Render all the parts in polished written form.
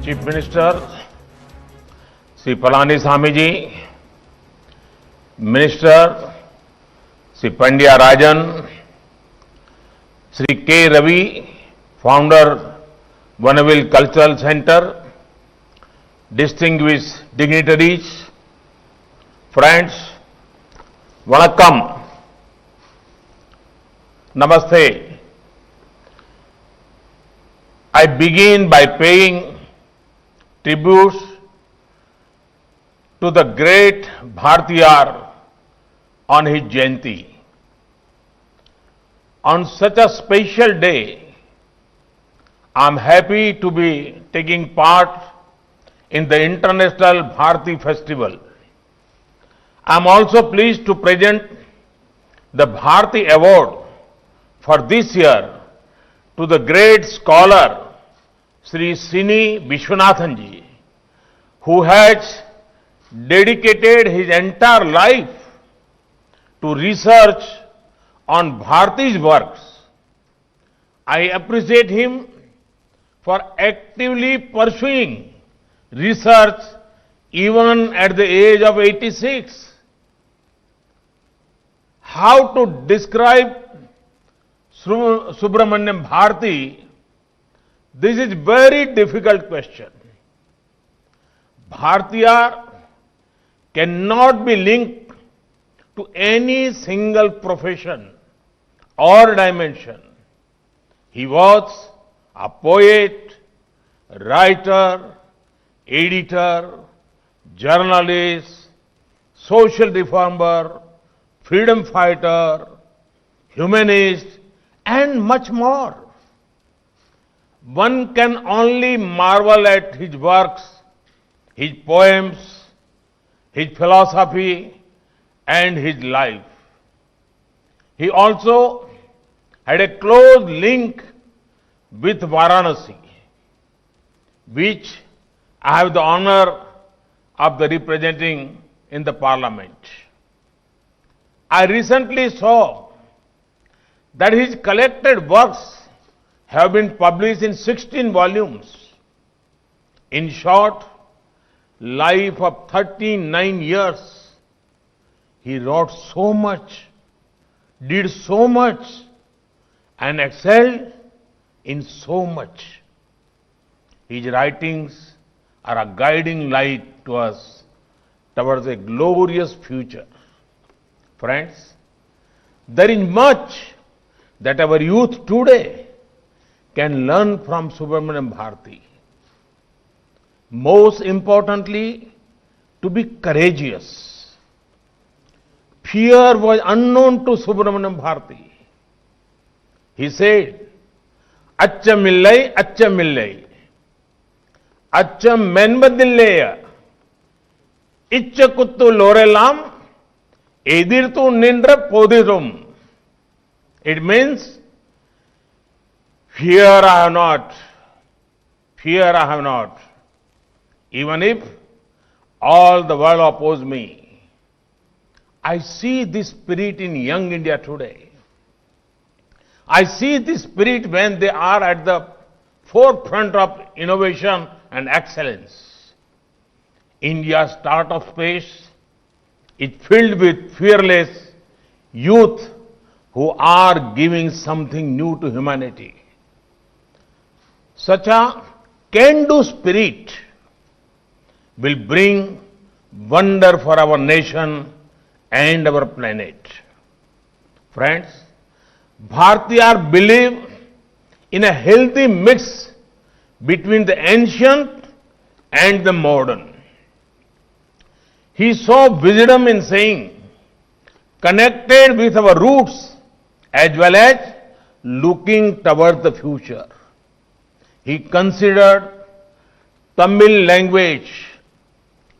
Chief Minister, Sri Palaniswamy ji, Minister, Sri Pandya Rajan, Sri K. Ravi, Founder, Vanaville Cultural Center, distinguished dignitaries, friends, Vanakkam, Namaste. I begin by paying tributes to the great Bhartiyar on his Jayanti. On such a special day, I am happy to be taking part in the International Bharti Festival. I am also pleased to present the Bharti Award for this year to the great scholar Sri Sini Vishwanathan ji, who has dedicated his entire life to research on Bharti's works. I appreciate him for actively pursuing research even at the age of 86. How to describe Subramaniam Bharti? This is very difficult question. Bhartiyar cannot be linked to any single profession or dimension. He was a poet, writer, editor, journalist, social reformer, freedom fighter, humanist, and much more. One can only marvel at his works, his poems, his philosophy, and his life. He also had a close link with Varanasi, which I have the honor of representing in the parliament. I recently saw that his collected works have been published in 16 volumes. In short, life of 39 years, he wrote so much, did so much, and excelled in so much. His writings are a guiding light to us towards a glorious future. Friends, there is much that our youth today can learn from Subramaniam Bharti. Most importantly, to be courageous. Fear was unknown to Subramaniam Bharti. He said, Accha millai, accha millai. Accha menbadilleya. Iccha kuttu lorelam. Edirtu nindra podirum. It means, fear I have not, fear I have not, even if all the world oppose me. I see this spirit in young India today. I see this spirit when they are at the forefront of innovation and excellence. India's startup space is filled with fearless youth who are giving something new to humanity. Such a can-do spirit will bring wonder for our nation and our planet. Friends, Bhartiyar believed in a healthy mix between the ancient and the modern. He saw wisdom in saying, connected with our roots as well as looking toward the future. He considered Tamil language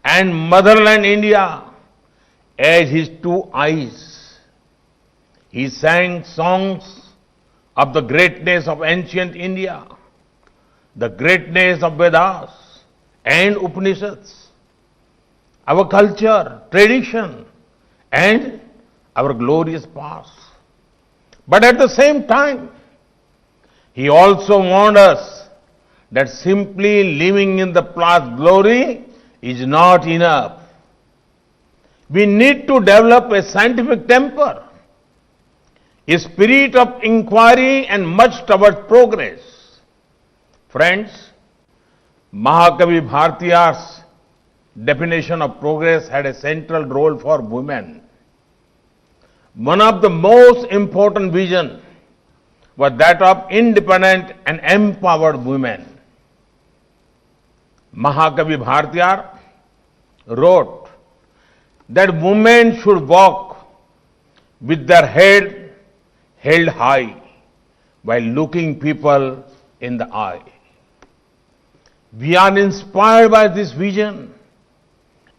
and motherland India as his two eyes. He sang songs of the greatness of ancient India, the greatness of Vedas and Upanishads, our culture, tradition, and our glorious past. But at the same time, he also warned us that simply living in the past glory is not enough. We need to develop a scientific temper, a spirit of inquiry and much towards progress. Friends, Mahakavi Bharatiya's definition of progress had a central role for women. One of the most important visions was that of independent and empowered women. Mahakavi Bharatiyar wrote that women should walk with their head held high while looking people in the eye. We are inspired by this vision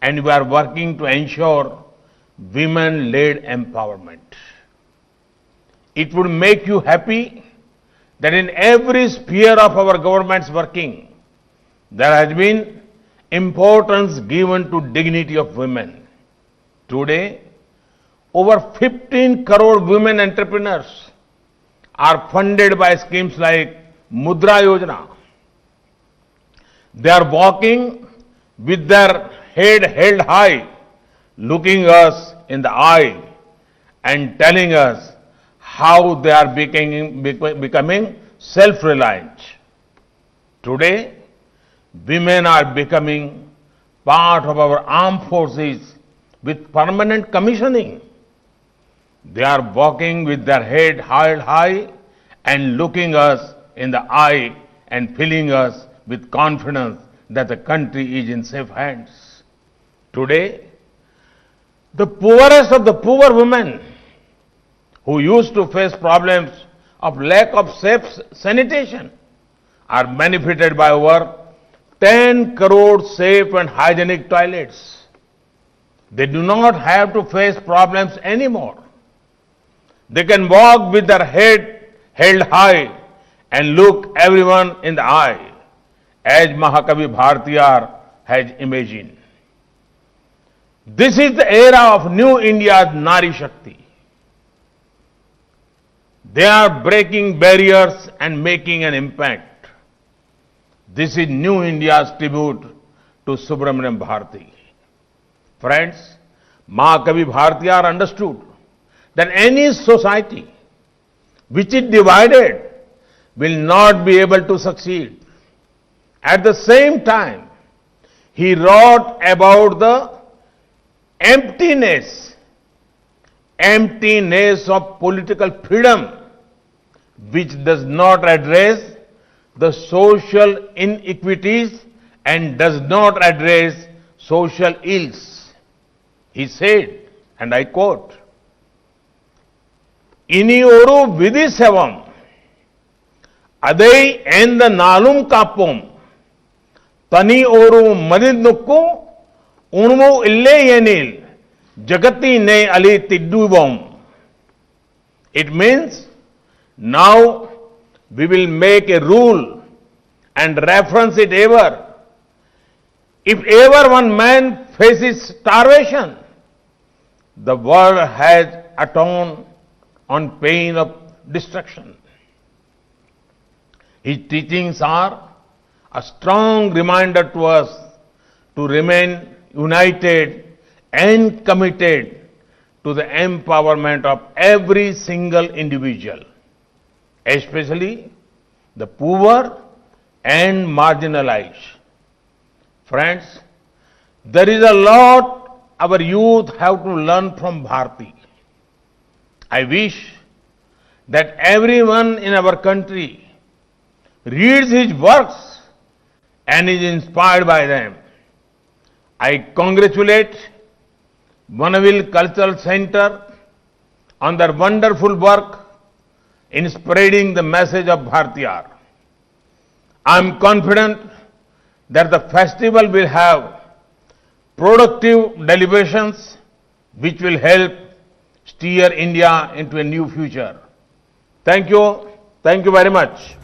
and we are working to ensure women-led empowerment. It would make you happy that in every sphere of our government's working, there has been importance given to dignity of women. Today, over 15 crore women entrepreneurs are funded by schemes like Mudra Yojana. They are walking with their head held high, looking us in the eye and telling us how they are becoming self-reliant. Today, women are becoming part of our armed forces with permanent commissioning. They are walking with their head held high and looking us in the eye and filling us with confidence that the country is in safe hands. Today, the poorest of the poor women who used to face problems of lack of safe sanitation are benefited by over 10 crore safe and hygienic toilets. They do not have to face problems anymore. They can walk with their head held high and look everyone in the eye, as Mahakavi Bharatiyar has imagined. This is the era of New India's Nari Shakti. They are breaking barriers and making an impact. This is New India's tribute to Subramaniam Bharati. Friends, Mahakavi Bharatiyar understood that any society which is divided will not be able to succeed. At the same time, he wrote about the emptiness of political freedom, which does not address the social inequities and does not address social ills. He said, and I quote, Inioru vidisevam, adai and the nalum kapum, tani oru madidnukku, unmu ille yenil, jagati ne ali tidduvam. It means, now we will make a rule and reference it ever. If ever one man faces starvation, the world has atoned on pain of destruction. His teachings are a strong reminder to us to remain united and committed to the empowerment of every single individual, especially the poor and marginalized. Friends, there is a lot our youth have to learn from Bharati. I wish that everyone in our country reads his works and is inspired by them. I congratulate Vanaville Cultural Center on their wonderful work in spreading the message of Bharatiyar. I am confident that the festival will have productive deliberations which will help steer India into a new future. Thank you very much.